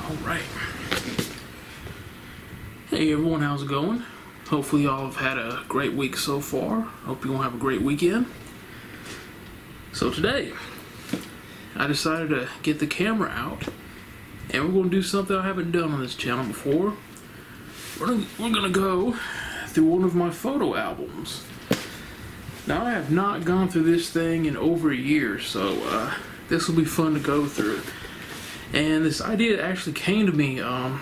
Alright. Hey everyone, how's it going? Hopefully y'all have had a great week so far. Hope you're gonna have a great weekend. So today, I decided to get the camera out and we're gonna do something I haven't done on this channel before. We're gonna go through one of my photo albums. Now I have not gone through this thing in over a year, so this will be fun to go through. And this idea actually came to me. I'm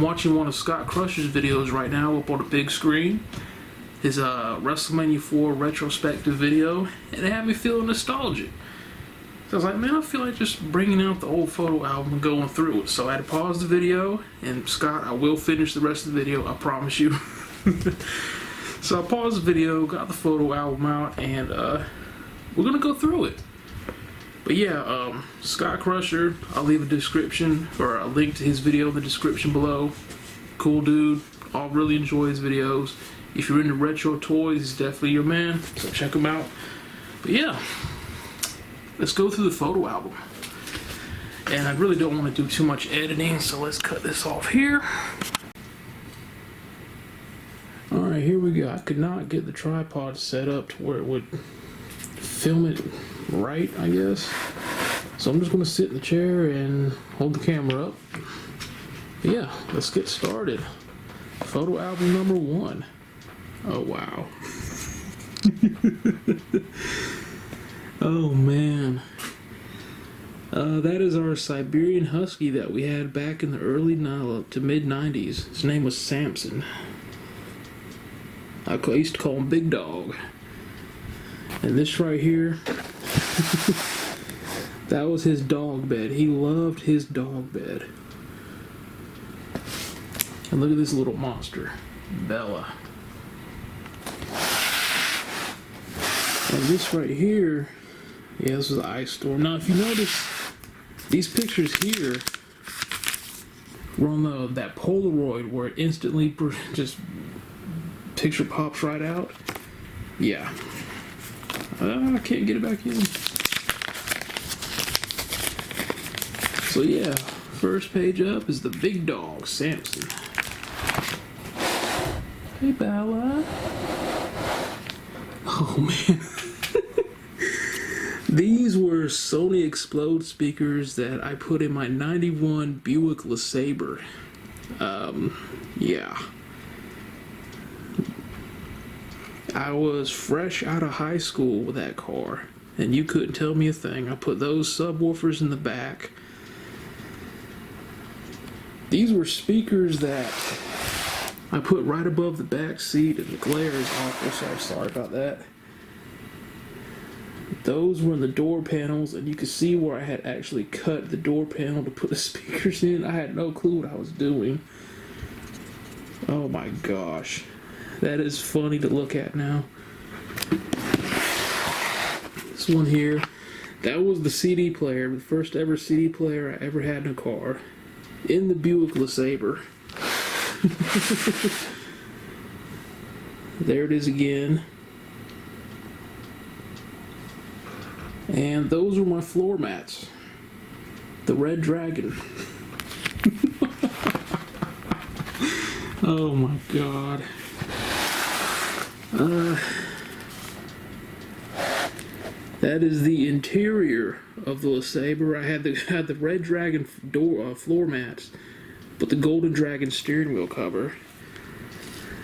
watching one of Scott Crusher's videos right now up on the big screen. His WrestleMania 4 retrospective video, and it had me feeling nostalgic. So I was like, man, I feel like just bringing out the old photo album and going through it. So I had to pause the video, and Scott, I will finish the rest of the video, I promise you. So I paused the video, got the photo album out, and we're gonna go through it. But yeah, Scott Crusher, I'll leave a description or a link to his video in the description below. Cool dude, I'll really enjoy his videos. If you're into retro toys, he's definitely your man, so check him out. But yeah, let's go through the photo album. And I really don't want to do too much editing, so let's cut this off here. Alright, here we go. I could not get the tripod set up to where it would film it right, I guess. So I'm just going to sit in the chair and hold the camera up. But yeah, let's get started. Photo album number 1. Oh, wow. Oh, man. That is our Siberian Husky that we had back in the early to mid-90s. His name was Samson. I used to call him Big Dog. And this right here, that was his dog bed. He loved his dog bed. And look at this little monster, Bella. And this right here, yeah, this was the Ice Storm. Now, if you notice, these pictures here were on that Polaroid where it instantly just picture pops right out. Yeah. I can't get it back in. So yeah, first page up is the big dog, Samson. Hey Bella. Oh man. These were Sony Explode speakers that I put in my 91 Buick LeSabre. Yeah. I was fresh out of high school with that car, and you couldn't tell me a thing. I put those subwoofers in the back. These were speakers that I put right above the back seat, and the glare is awful, so I'm sorry about that. Those were in the door panels, and you could see where I had actually cut the door panel to put the speakers in. I had no clue what I was doing. Oh my gosh. That is funny to look at now. This one here, that was the CD player, the first ever CD player I ever had in a car. In the Buick LeSabre. There it is again. And those are my floor mats. The Red Dragon. Oh my god. That is the interior of the LeSabre. I had the Red Dragon door floor mats, but the Golden Dragon steering wheel cover.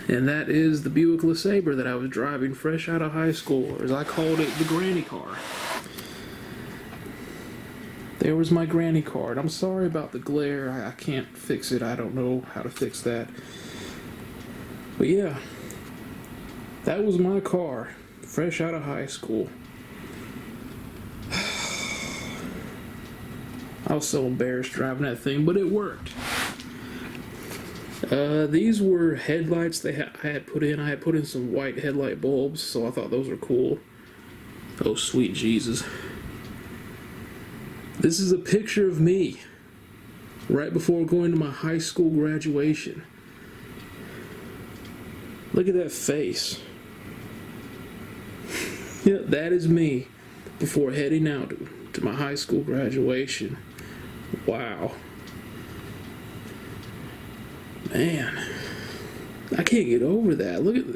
And that is the Buick LeSabre that I was driving fresh out of high school, or as I called it, the granny car. There was my granny car. I'm sorry about the glare. I can't fix it. I don't know how to fix that. But yeah. That was my car, fresh out of high school. I was so embarrassed driving that thing, but it worked. These were headlights I had put in. I had put in some white headlight bulbs, so I thought those were cool. Oh, sweet Jesus. This is a picture of me right before going to my high school graduation. Look at that face. Yeah, that is me before heading out to my high school graduation. Wow. Man, I can't get over that. Look at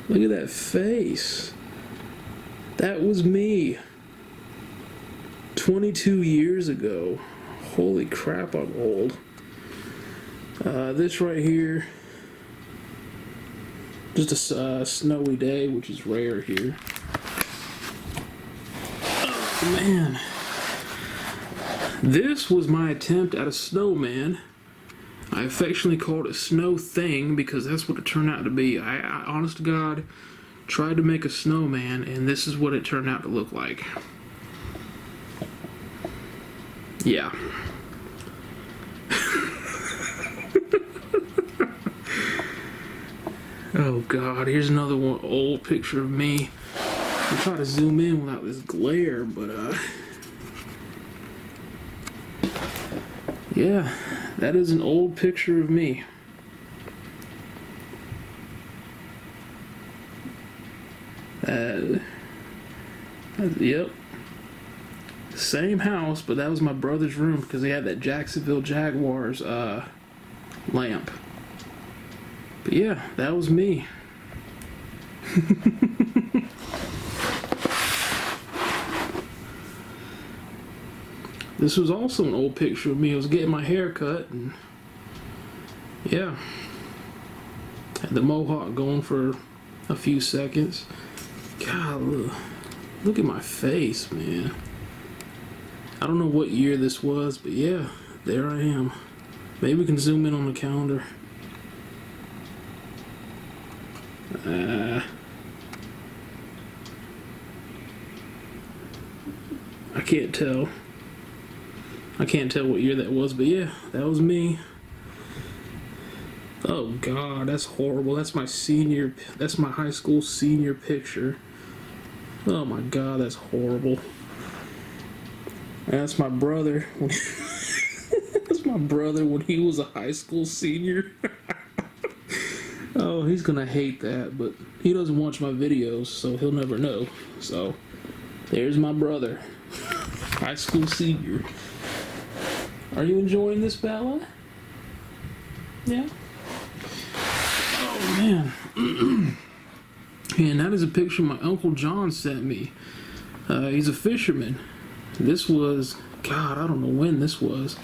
look at that face. That was me 22 years ago. Holy crap, I'm old. This right here, just a snowy day, which is rare here. Oh, man. This was my attempt at a snowman. I affectionately called it Snow Thing because that's what it turned out to be. I honest to God, tried to make a snowman, and this is what it turned out to look like. Yeah. Oh God, here's another one, old picture of me. I'm trying to zoom in without this glare, but yeah, that is an old picture of me. Yep. Same house, but that was my brother's room because he had that Jacksonville Jaguars lamp. But yeah, that was me. This was also an old picture of me. I was getting my hair cut, and yeah, had the mohawk going for a few seconds. God, look at my face, man. I don't know what year this was, but yeah, there I am. Maybe we can zoom in on the calendar. I can't tell. I can't tell what year that was, but yeah, that was me. Oh God, that's horrible. That's my high school senior picture. Oh my God, that's horrible. That's my brother. That's my brother when he was a high school senior. Oh, he's gonna hate that, but he doesn't watch my videos, so he'll never know. So, there's my brother. High school senior. Are you enjoying this, Bella? Yeah? Oh, man. And that is a picture my Uncle John sent me. He's a fisherman. This was, God, I don't know when this was.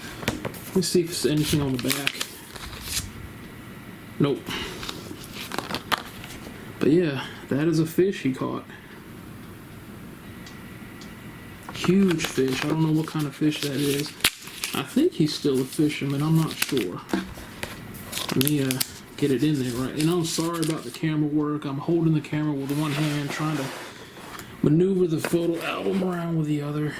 Let me see if there's anything on the back. Nope. But yeah, that is a fish he caught. Huge fish. I don't know what kind of fish that is. I think he's still a fisherman. I'm not sure. Let me get it in there right. And I'm sorry about the camera work. I'm holding the camera with one hand, trying to maneuver the photo album around with the other.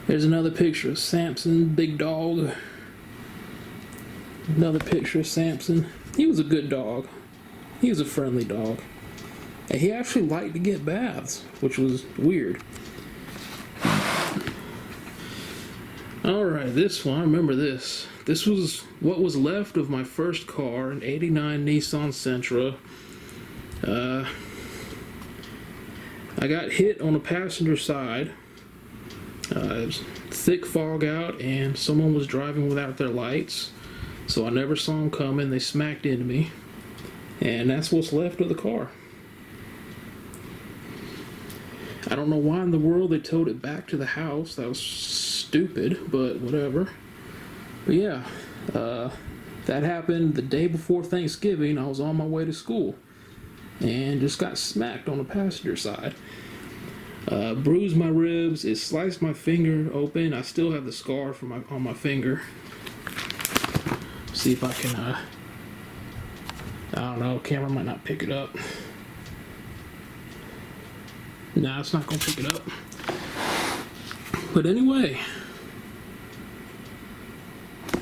There's another picture of Samson, big dog. Another picture of Samson. He was a good dog. He was a friendly dog. And he actually liked to get baths, which was weird. Alright, this one, I remember this. This was what was left of my first car, an '89 Nissan Sentra. I got hit on the passenger side. It was thick fog out, and someone was driving without their lights. So I never saw them coming. They smacked into me. And that's what's left of the car. I don't know why in the world they towed it back to the house. That was stupid, but whatever. But yeah, that happened the day before Thanksgiving. I was on my way to school and just got smacked on the passenger side. Bruised my ribs. It sliced my finger open. I still have the scar on my finger. See if I can, I don't know, camera might not pick it up. Nah, it's not gonna pick it up. But anyway,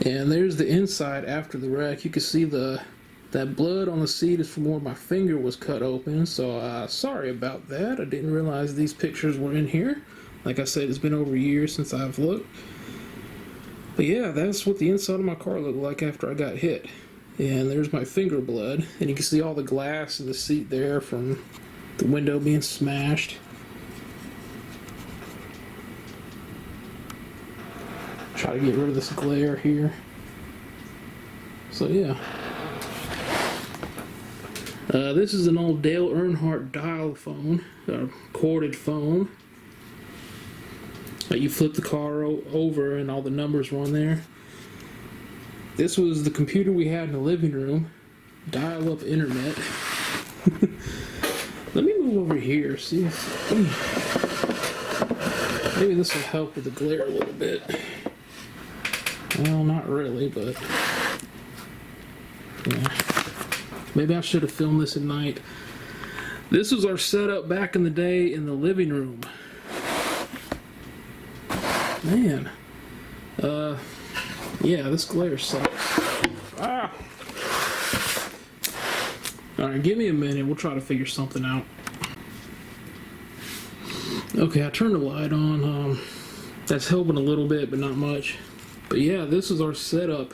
and there's the inside after the wreck. You can see that blood on the seat is from where my finger was cut open. So sorry about that. I didn't realize these pictures were in here. Like I said, it's been over a year since I've looked. But yeah, that's what the inside of my car looked like after I got hit. And there's my finger blood. And you can see all the glass in the seat there from the window being smashed. Try to get rid of this glare here. So yeah. This is an old Dale Earnhardt dial phone, corded phone. You flip the car over and all the numbers were on there. This was the computer we had in the living room. Dial-up internet. Let me move over here, see if... Maybe this will help with the glare a little bit. Well, not really, but... Yeah. Maybe I should have filmed this at night. This was our setup back in the day in the living room. Man. Yeah, this glare sucks. Ah! Alright, give me a minute. We'll try to figure something out. Okay, I turned the light on. That's helping a little bit, but not much. But yeah, this is our setup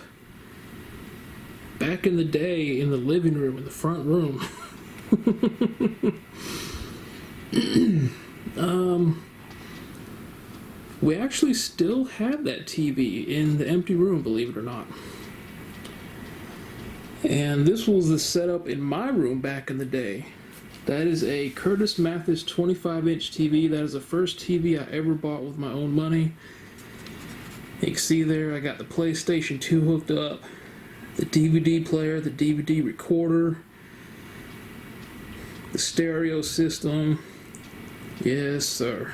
back in the day in the living room, in the front room. We actually still have that TV in the empty room, believe it or not. And this was the setup in my room back in the day. That is a Curtis Mathes 25-inch TV. That is the first TV I ever bought with my own money. You can see there I got the PlayStation 2 hooked up, the DVD player, the DVD recorder, the stereo system. Yes, sir.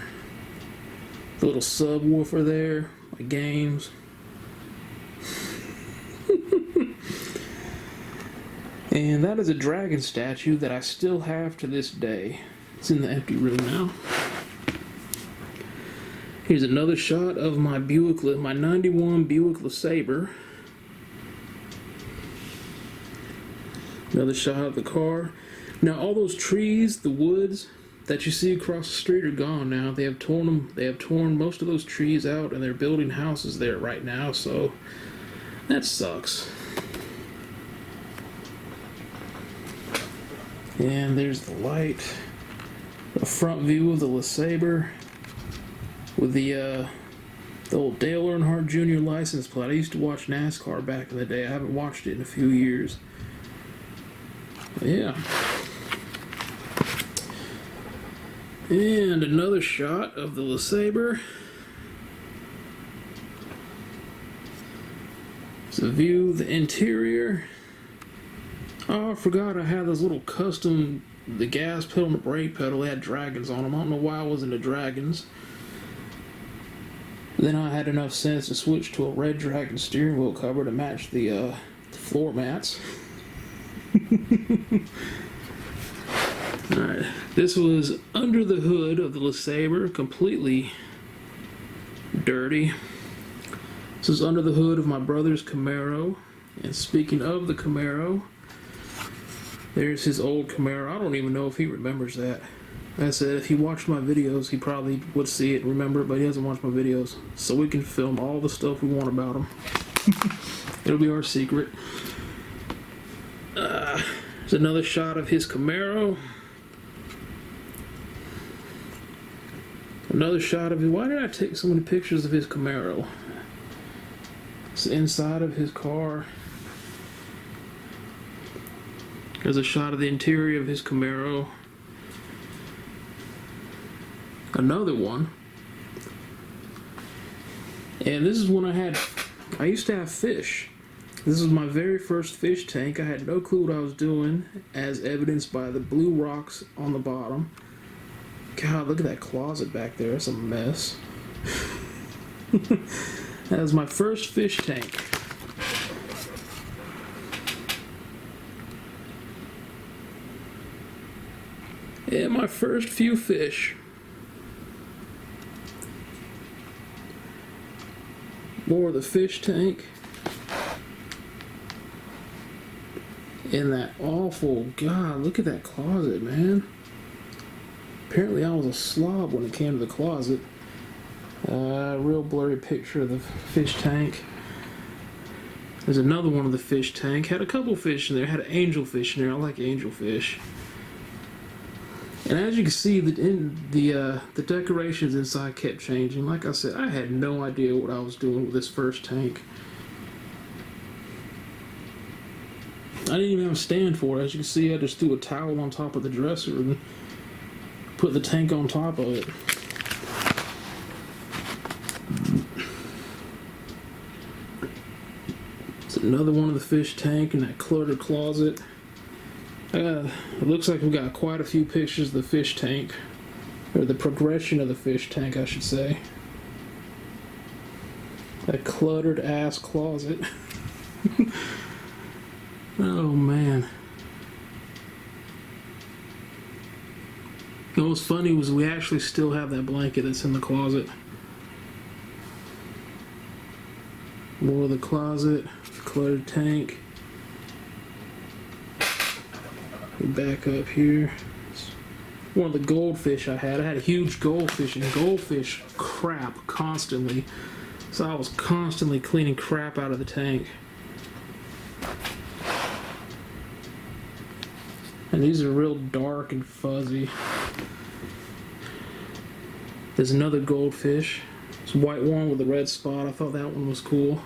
The little subwoofer there, my games. And that is a dragon statue that I still have to this day. It's in the empty room now. Here's another shot of my Buick, my 91 Buick LeSabre. Another shot of the car. Now all those trees, the woods that you see across the street are gone now. They have torn them. They have torn most of those trees out, and they're building houses there right now. So that sucks. And there's the light. A front view of the LeSabre with the old Dale Earnhardt Jr. license plate. I used to watch NASCAR back in the day. I haven't watched it in a few years. But yeah. And another shot of the LeSabre. It's a view of the interior. Oh, I forgot I had those little custom, the gas pedal and the brake pedal. They had dragons on them. I don't know why I was into dragons. Then I had enough sense to switch to a red dragon steering wheel cover to match the floor mats. Alright, this was under the hood of the LeSabre, completely dirty. This is under the hood of my brother's Camaro. And speaking of the Camaro, there's his old Camaro. I don't even know if he remembers that. Like I said, if he watched my videos, he probably would see it and remember it, but he doesn't watch my videos. So we can film all the stuff we want about him. It'll be our secret. There's another shot of his Camaro. Another shot of his... Why did I take so many pictures of his Camaro? It's the inside of his car. There's a shot of the interior of his Camaro. Another one. And this is when I used to have fish. This was my very first fish tank. I had no clue what I was doing, as evidenced by the blue rocks on the bottom. God, look at that closet back there. It's a mess. That was my first fish tank. And my first few fish. More of the fish tank. And that awful, God, look at that closet, man. Apparently I was a slob when it came to the closet. Real blurry picture of the fish tank. There's another one of the fish tank. Had a couple fish in there. Had an angelfish in there. I like angelfish. And as you can see, the decorations inside kept changing. Like I said, I had no idea what I was doing with this first tank. didn't even have a stand for it. As you can see, I just threw a towel on top of the dresser and put the tank on top of it. It's another one of the fish tank in that cluttered closet. It looks like we've got quite a few pictures of the fish tank, or the progression of the fish tank, I should say. That cluttered ass closet. Oh man. What was funny was we actually still have that blanket that's in the closet. More of the closet, cluttered tank. Back up here. One of the goldfish I had. I had a huge goldfish, and goldfish crap constantly. So I was constantly cleaning crap out of the tank. And these are real dark and fuzzy. There's another goldfish. It's a white one with a red spot. I thought that one was cool.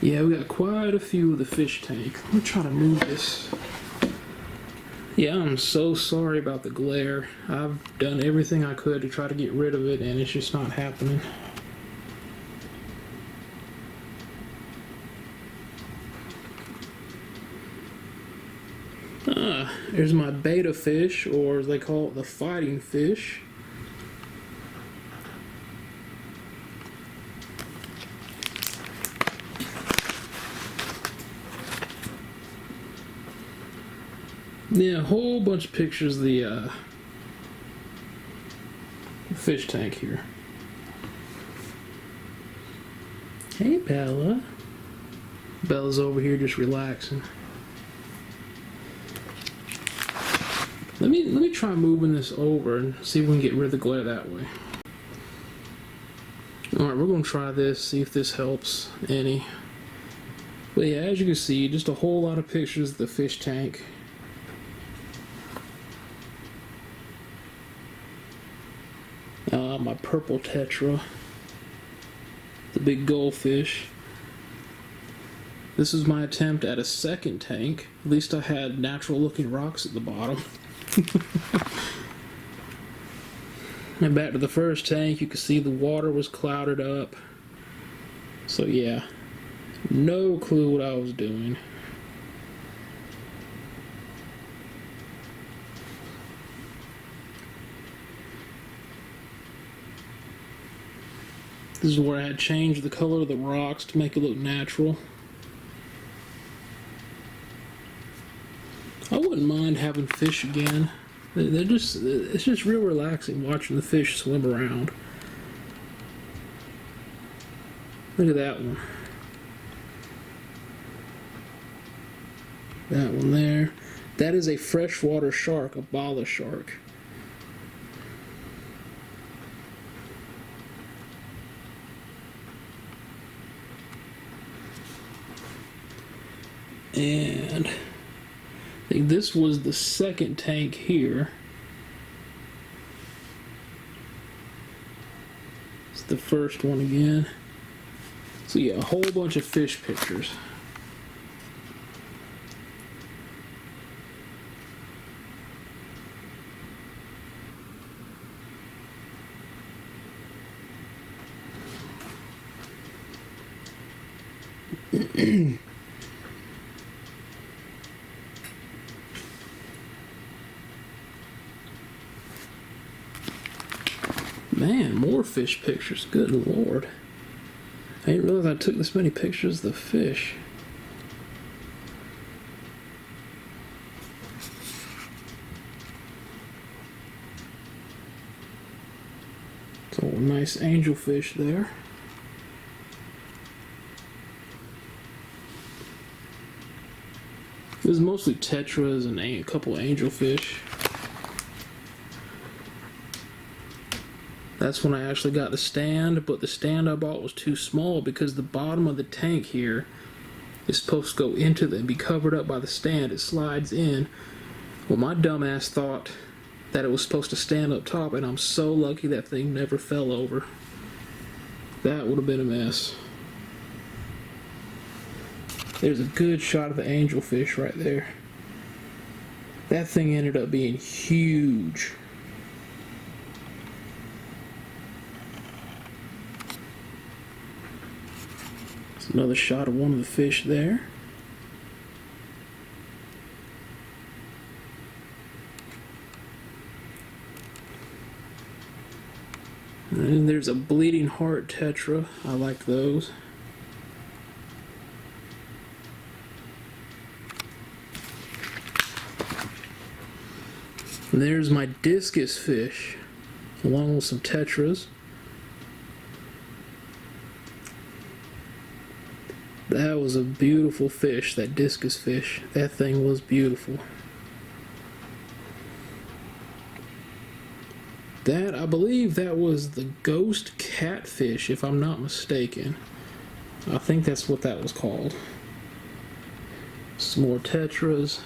Yeah, we got quite a few of the fish tank. Let me try to move this. Yeah, I'm so sorry about the glare. I've done everything I could to try to get rid of it, and it's just not happening. There's my betta fish, or as they call it, the fighting fish. Yeah, a whole bunch of pictures of the fish tank here. Hey, Bella. Bella's over here just relaxing. Let me try moving this over and see if we can get rid of the glare that way. Alright, we're going to try this, see if this helps any. But yeah, as you can see, just a whole lot of pictures of the fish tank. My purple tetra. The big goldfish. This is my attempt at a second tank. At least I had natural looking rocks at the bottom. And back to the first tank, you can see the water was clouded up. So yeah, no clue what I was doing. This is where I had changed the color of the rocks to make it look natural. I wouldn't mind having fish again. It's just real relaxing watching the fish swim around. Look at that one. That one there. That is a freshwater shark, a bala shark. And I think this was the second tank here. It's the first one again. So yeah, a whole bunch of fish pictures. Man, more fish pictures. Good Lord. I didn't realize I took this many pictures of the fish. So a nice angelfish there. This is mostly tetras and a couple angelfish. That's when I actually got the stand, but the stand I bought was too small because the bottom of the tank here is supposed to go into and be covered up by the stand. It slides in Well, my dumbass thought that it was supposed to stand up top, and I'm so lucky that thing never fell over. That would have been a mess. There's a good shot of the angelfish right there. That thing ended up being huge. There's another shot of one of the fish there. And there's a bleeding heart tetra. I like those. And there's my discus fish, along with some tetras. That was a beautiful fish, that discus fish. That thing was beautiful. That, I believe that was the ghost catfish, if I'm not mistaken. I think that's what that was called. Some more tetras.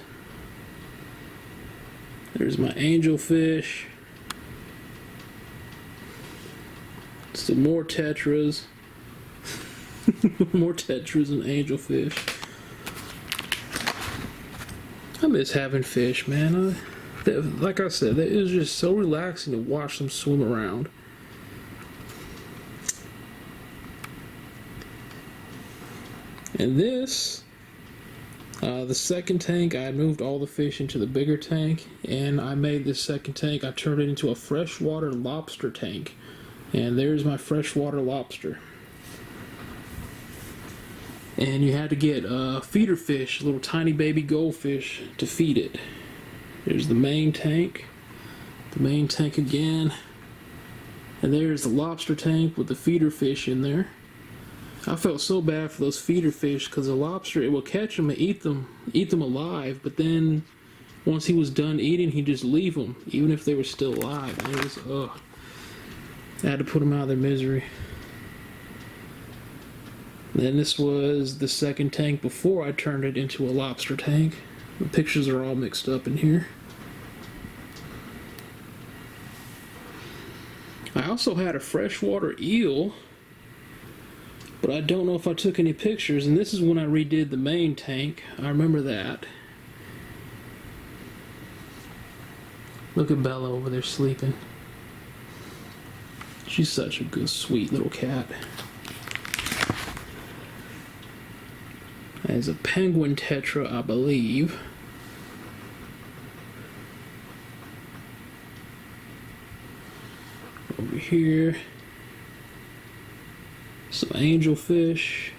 There's my angelfish. Some more tetras. More tetras and angelfish. I miss having fish, man. Like I said, it was just so relaxing to watch them swim around. And this, the second tank, I moved all the fish into the bigger tank, and I made this second tank, I turned it into a freshwater lobster tank. And there's my freshwater lobster. And you had to get feeder fish, little tiny baby goldfish, to feed it. There's the main tank again, and there's the lobster tank with the feeder fish in there. I felt so bad for those feeder fish because the lobster, it will catch them and eat them alive, but then once he was done eating, he'd just leave them, even if they were still alive. And it was, ugh. I had to put them out of their misery. Then this was the second tank before I turned it into a lobster tank. The pictures are all mixed up in here. I also had a freshwater eel, but I don't know if I took any pictures, and this is when I redid the main tank. I remember that. Look at Bella over there sleeping. She's such a good, sweet little cat. There's a penguin tetra, I believe. Over here, some angelfish.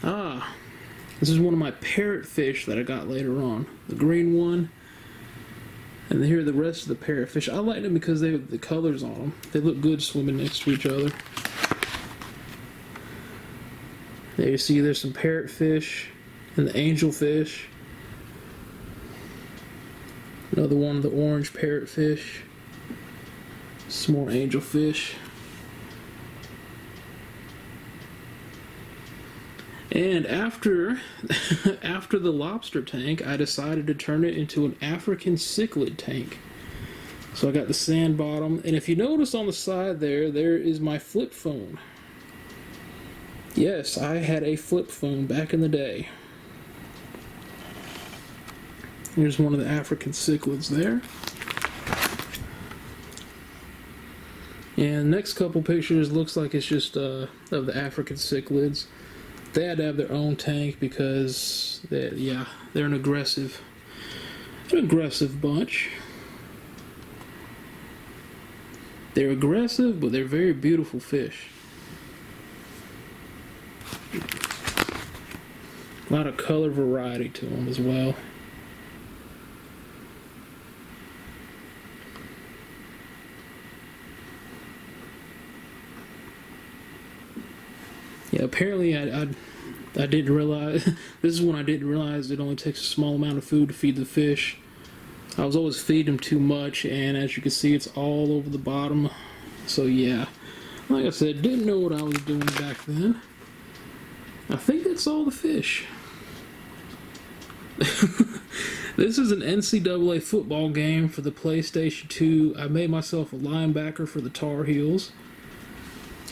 This is one of my parrotfish that I got later on. The green one. And here are the rest of the parrotfish. I like them because they have the colors on them. They look good swimming next to each other. There you see there's some parrotfish and the angelfish. Another one of the orange parrotfish. Some more angelfish. And after the lobster tank, I decided to turn it into an African cichlid tank. So I got the sand bottom, and if you notice on the side there is my flip phone. Yes, I had a flip phone back in the day. Here's one of the African cichlids there. And the next couple pictures looks like it's just of the African cichlids. They had to have their own tank because they're an aggressive bunch. They're aggressive, but they're very beautiful fish. A lot of color variety to them as well. Yeah, apparently I didn't realize, this is when I didn't realize it only takes a small amount of food to feed the fish. I was always feeding them too much, and as you can see, it's all over the bottom. So yeah, like I said, didn't know what I was doing back then. I think that's all the fish. This is an NCAA football game for the PlayStation 2. I made myself a linebacker for the Tar Heels.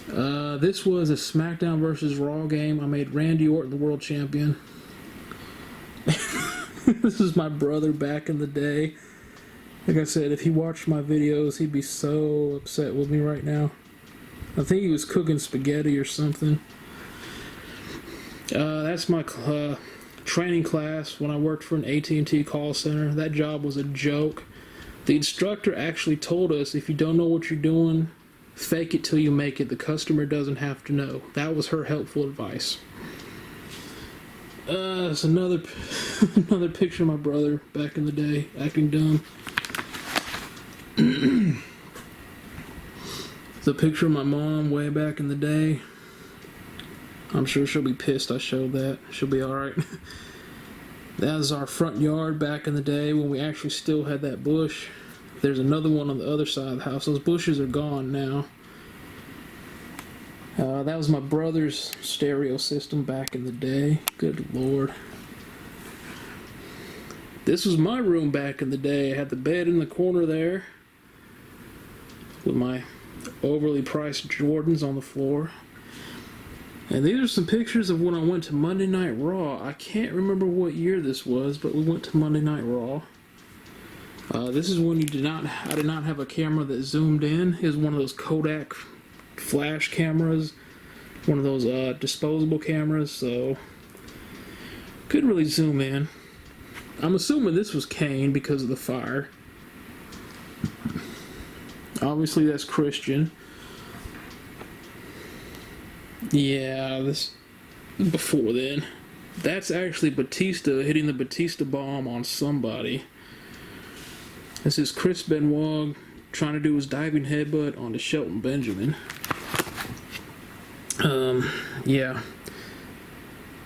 This was a SmackDown versus Raw game. I made Randy Orton the world champion. This is my brother back in the day. Like I said, if he watched my videos, he'd be so upset with me right now. I think he was cooking spaghetti or something. That's my training class when I worked for an AT&T call center. That job was a joke. The instructor actually told us, if you don't know what you're doing, fake it till you make it. The customer doesn't have to know. That was her helpful advice. It's another picture of my brother back in the day, acting dumb. It's a picture of my mom way back in the day. I'm sure she'll be pissed I showed that. She'll be alright. That was our front yard back in the day when we actually still had that bush. There's another one on the other side of the house. Those bushes are gone now. That was my brother's stereo system back in the day. Good Lord. This was my room back in the day. I had the bed in the corner there with my overly priced Jordans on the floor. And these are some pictures of when I went to Monday Night Raw. I can't remember what year this was, but we went to Monday Night Raw. This is when I did not have a camera that zoomed in. It was one of those Kodak flash cameras, one of those disposable cameras, so couldn't really zoom in. I'm assuming this was Kane because of the fire. Obviously that's Christian. Yeah, this before then. That's actually Batista hitting the Batista bomb on somebody. This is Chris Benoit trying to do his diving headbutt onto Shelton Benjamin. Yeah.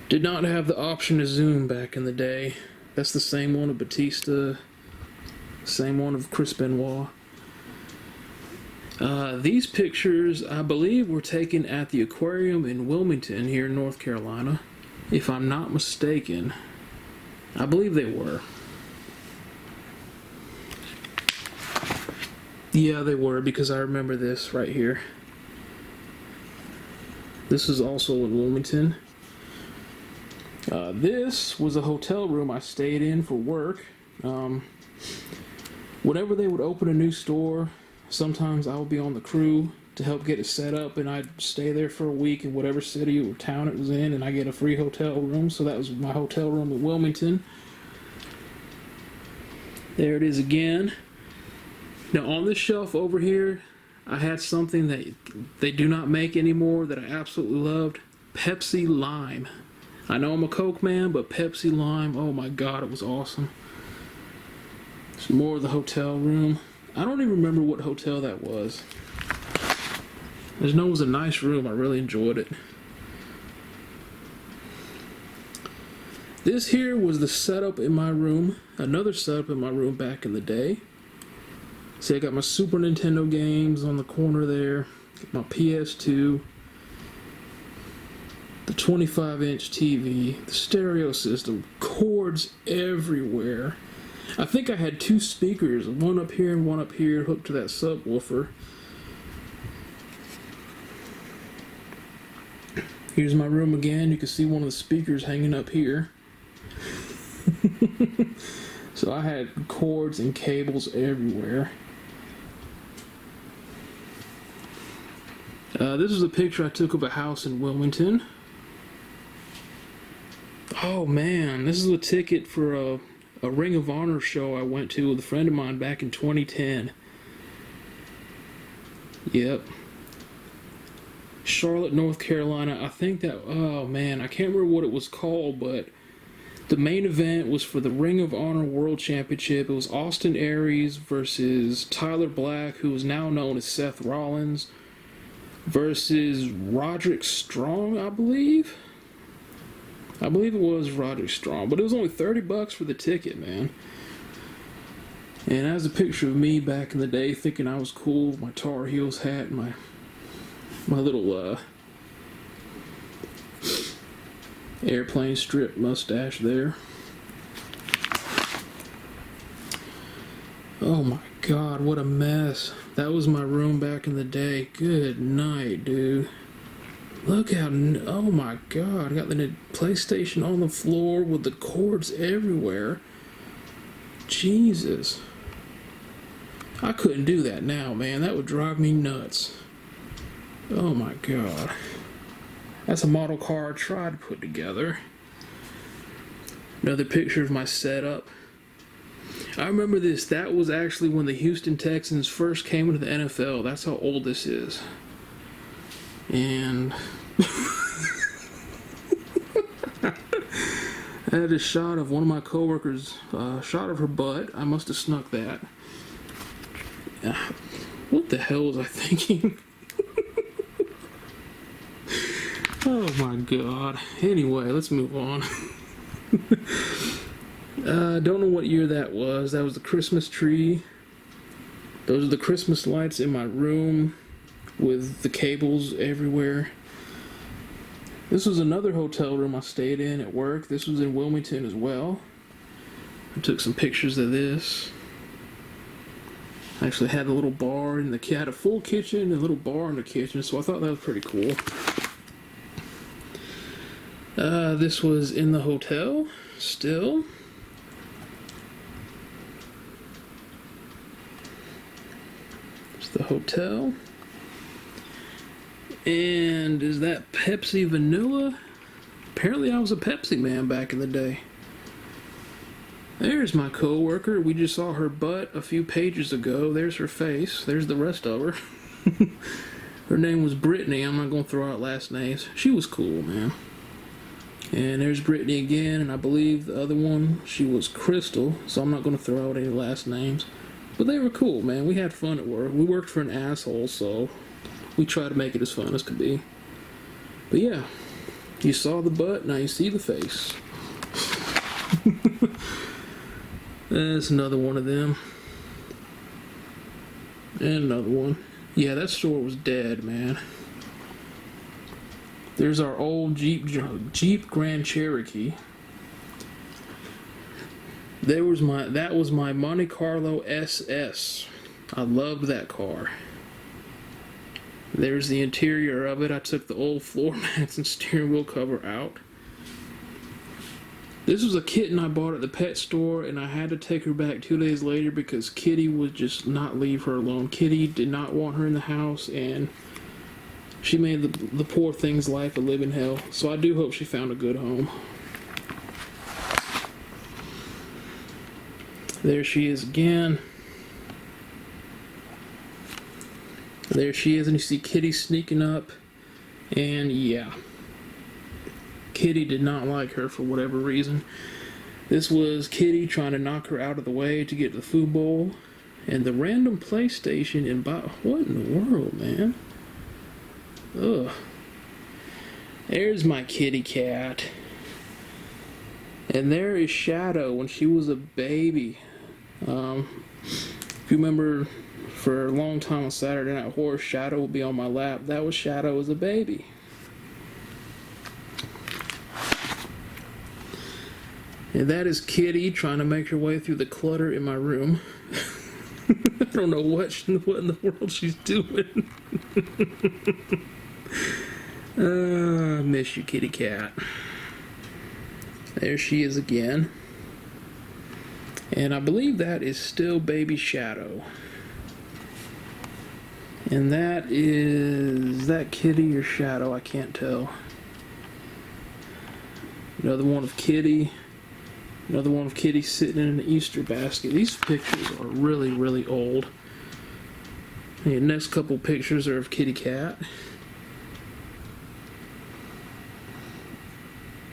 Did not have the option to zoom back in the day. That's the same one of Batista, same one of Chris Benoit. These pictures, I believe, were taken at the aquarium in Wilmington here in North Carolina. If I'm not mistaken. I believe they were. Yeah, they were, because I remember this right here. This is also in Wilmington. This was a hotel room I stayed in for work. Whenever they would open a new store, sometimes I would be on the crew to help get it set up, and I'd stay there for a week in whatever city or town it was in, and I get a free hotel room. So that was my hotel room in Wilmington. There it is again. Now on this shelf over here, I had something that they do not make anymore that I absolutely loved. Pepsi Lime. I know I'm a Coke man, but Pepsi Lime, oh my god, it was awesome. Some more of the hotel room. I don't even remember what hotel that was. I just know it was a nice room. I really enjoyed it. This here was the setup in my room. Another setup in my room back in the day. See, I got my Super Nintendo games on the corner there. Got my PS2. The 25-inch TV. The stereo system. Cords everywhere. I think I had two speakers, one up here and one up here, hooked to that subwoofer. Here's my room again. You can see one of the speakers hanging up here. So I had cords and cables everywhere. This is a picture I took of a house in Wilmington. Oh man, this is a ticket for a Ring of Honor show I went to with a friend of mine back in 2010. Yep. Charlotte, North Carolina. I think that, oh man, I can't remember what it was called, but the main event was for the Ring of Honor World Championship. It was Austin Aries versus Tyler Black, who is now known as Seth Rollins, versus Roderick Strong, I believe. I believe it was Roderick Strong, but it was only $30 for the ticket, man. And that was a picture of me back in the day, thinking I was cool with my Tar Heels hat and my little airplane strip mustache there. Oh my god, what a mess. That was my room back in the day. Good night, dude. Look how, oh my god, I got the PlayStation on the floor with the cords everywhere. Jesus. I couldn't do that now, man. That would drive me nuts. Oh my god. That's a model car I tried to put together. Another picture of my setup. I remember this. That was actually when the Houston Texans first came into the NFL. That's how old this is. And I had a shot of one of my coworkers, shot of her butt. I must have snuck that. What the hell was I thinking? Oh my god. Anyway, let's move on. Don't know what year that was. That was the Christmas tree. Those are the Christmas lights in my room with the cables everywhere. This was another hotel room I stayed in at work. This was in Wilmington as well. I took some pictures of this. I actually had a little bar in the had a full kitchen and a little bar in the kitchen, so I thought that was pretty cool. This was in the hotel still. It's the hotel. And is that Pepsi Vanilla? Apparently I was a Pepsi man back in the day. There's my coworker. We just saw her butt a few pages ago. There's her face. There's the rest of her. Her name was Brittany. I'm not going to throw out last names. She was cool, man. And there's Brittany again, and I believe the other one, she was Crystal, so I'm not going to throw out any last names. But they were cool, man. We had fun at work. We worked for an asshole, so we tried to make it as fun as could be. But yeah, you saw the butt, now you see the face. That's another one of them. And another one. Yeah, that store was dead, man. There's our old Jeep Grand Cherokee. That was my Monte Carlo SS. I loved that car. There's the interior of it. I took the old floor mats and steering wheel cover out. This was a kitten I bought at the pet store, and I had to take her back 2 days later because Kitty would just not leave her alone. Kitty did not want her in the house, and she made the poor thing's life a living hell. So I do hope she found a good home. There she is again. There she is, and you see Kitty sneaking up. And yeah, Kitty did not like her for whatever reason. This was Kitty trying to knock her out of the way to get to the food bowl. And the random PlayStation and what in the world, man? Ugh. There's my kitty cat. And there is Shadow when she was a baby. If you remember, for a long time on Saturday Night Horror, Shadow would be on my lap. That was Shadow as a baby. And that is Kitty trying to make her way through the clutter in my room. I don't know what in the world she's doing. I miss you, kitty cat. There she is again. And I believe that is still baby Shadow. And is that Kitty or Shadow? I can't tell. Another one of Kitty. Another one of Kitty sitting in an Easter basket. These pictures are really, really old. The next couple pictures are of Kitty Cat.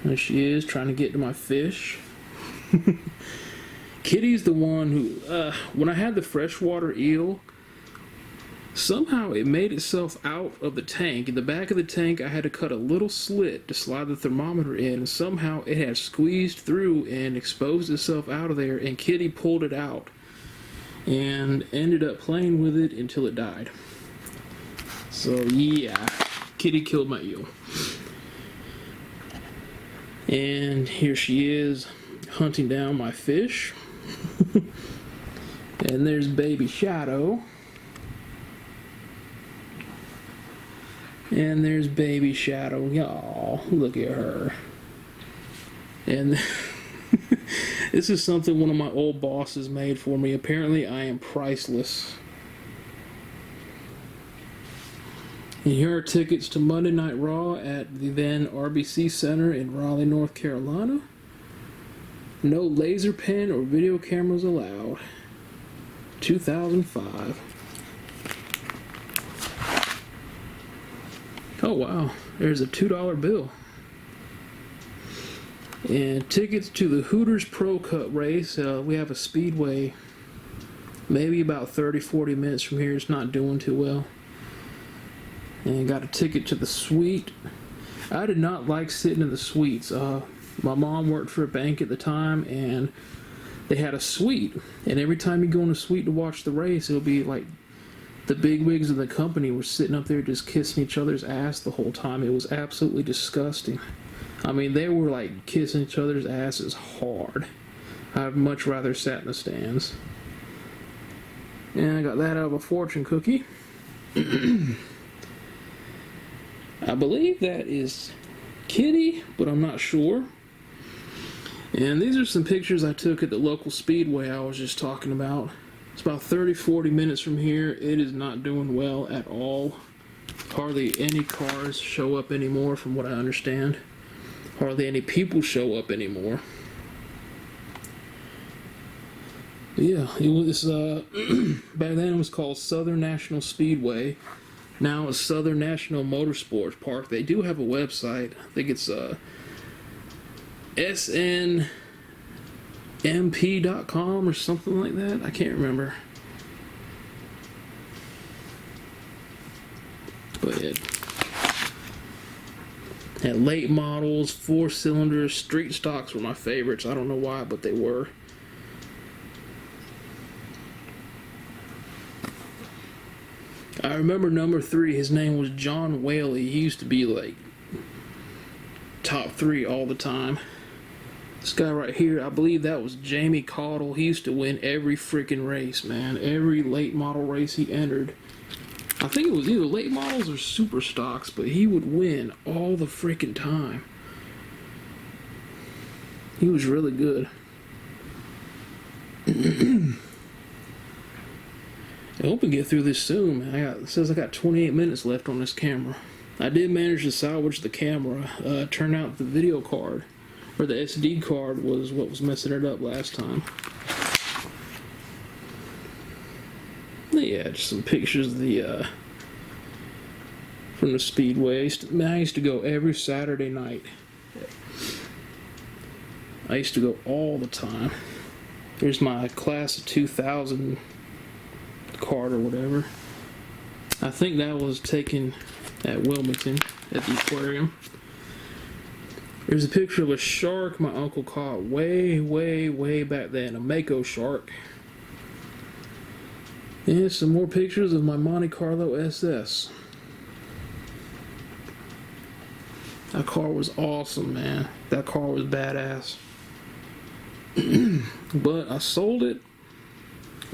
There she is, trying to get to my fish. Kitty's the one who, when I had the freshwater eel, somehow it made itself out of the tank. In the back of the tank, I had to cut a little slit to slide the thermometer in, and somehow it had squeezed through and exposed itself out of there, and Kitty pulled it out and ended up playing with it until it died. So yeah, Kitty killed my eel. And here she is hunting down my fish. And there's baby Shadow. And there's baby Shadow. Y'all, look at her. And this is something one of my old bosses made for me. Apparently I am priceless. And here are tickets to Monday Night Raw at the then RBC Center in Raleigh, North Carolina. No laser pen or video cameras allowed. 2005. Oh wow, there's a $2 bill. And tickets to the Hooters Pro Cup race. We have a speedway maybe about 30-40 minutes from here. It's not doing too well. And got a ticket to the suite. I did not like sitting in the suites. My mom worked for a bank at the time, and they had a suite. And every time you go in a suite to watch the race, it'll be like the bigwigs of the company were sitting up there just kissing each other's ass the whole time. It was absolutely disgusting. I mean, they were like kissing each other's asses hard. I'd much rather sat in the stands. And I got that out of a fortune cookie. I believe that is Kitty, but I'm not sure. And these are some pictures I took at the local speedway I was just talking about. It's about 30-40 minutes from here. It is not doing well at all. Hardly any cars show up anymore from what I understand. Hardly any people show up anymore. Yeah, it was back then it was called Southern National Speedway. Now it's Southern National Motorsports Park. They do have a website. I think it's snmp.com or something like that. I can't remember. But it had late models, 4-cylinders, street stocks were my favorites. I don't know why, but they were. I remember number 3, his name was John Whaley. He used to be like top 3 all the time. This guy right here, I believe that was Jamie Caudill. He used to win every freaking race, man. Every late model race he entered. I think it was either late models or super stocks, but he would win all the freaking time. He was really good. I hope we get through this soon, man. It says I got 28 minutes left on this camera. I did manage to salvage the camera. Turned out the video card, or the SD card, was what was messing it up last time. Yeah, just some pictures of the from the speedway. I used to go every Saturday night. I used to go all the time. Here's my class of 2000 card or whatever. I think that was taken at Wilmington at the aquarium. There's a picture of a shark my uncle caught way back then, a mako shark. And some more pictures of my Monte Carlo SS. That car was awesome, man. That car was badass. But I sold it,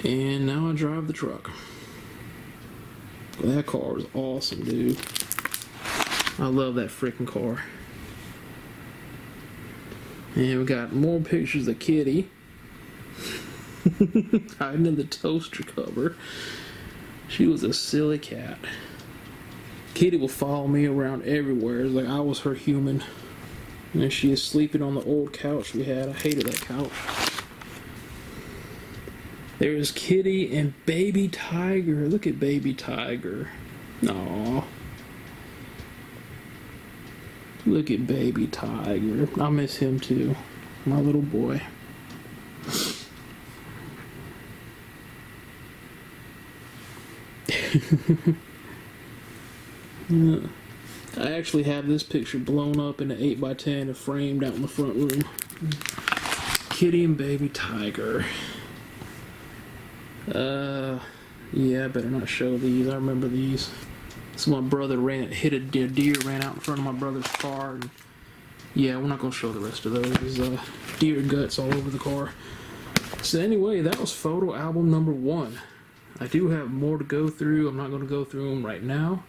and now I drive the truck. That car was awesome, dude. I love that freaking car. And we got more pictures of Kitty hiding in the toaster cover. She was a silly cat. Kitty will follow me around everywhere like I was her human. And she is sleeping on the old couch we had. I hated that couch. There's Kitty and Baby Tiger. Look at Baby Tiger. Aww. Look at Baby Tiger. I miss him too. My little boy. I actually have this picture blown up in an 8x10 and framed out in the front room. Kitty and Baby Tiger. Yeah, I better not show these. I remember these. So my brother hit a deer, ran out in front of my brother's car. And yeah, we're not going to show the rest of those. There's deer guts all over the car. So anyway, that was photo album number 1. I do have more to go through. I'm not going to go through them right now.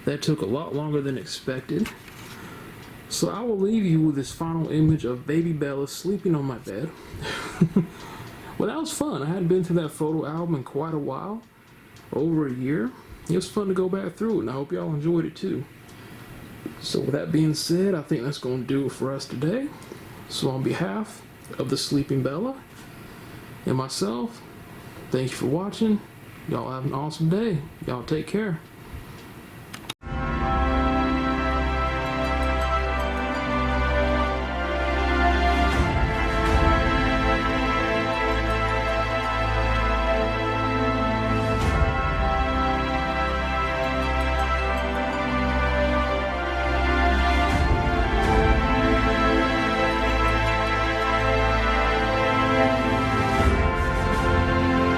That took a lot longer than expected. So I will leave you with this final image of baby Bella sleeping on my bed. Well, that was fun. I hadn't been through that photo album in quite a while. Over a year. It was fun to go back through it, and I hope y'all enjoyed it too. So with that being said, I think that's going to do it for us today. So on behalf of the Sleeping Bella and myself, thank you for watching. Y'all have an awesome day. Y'all take care.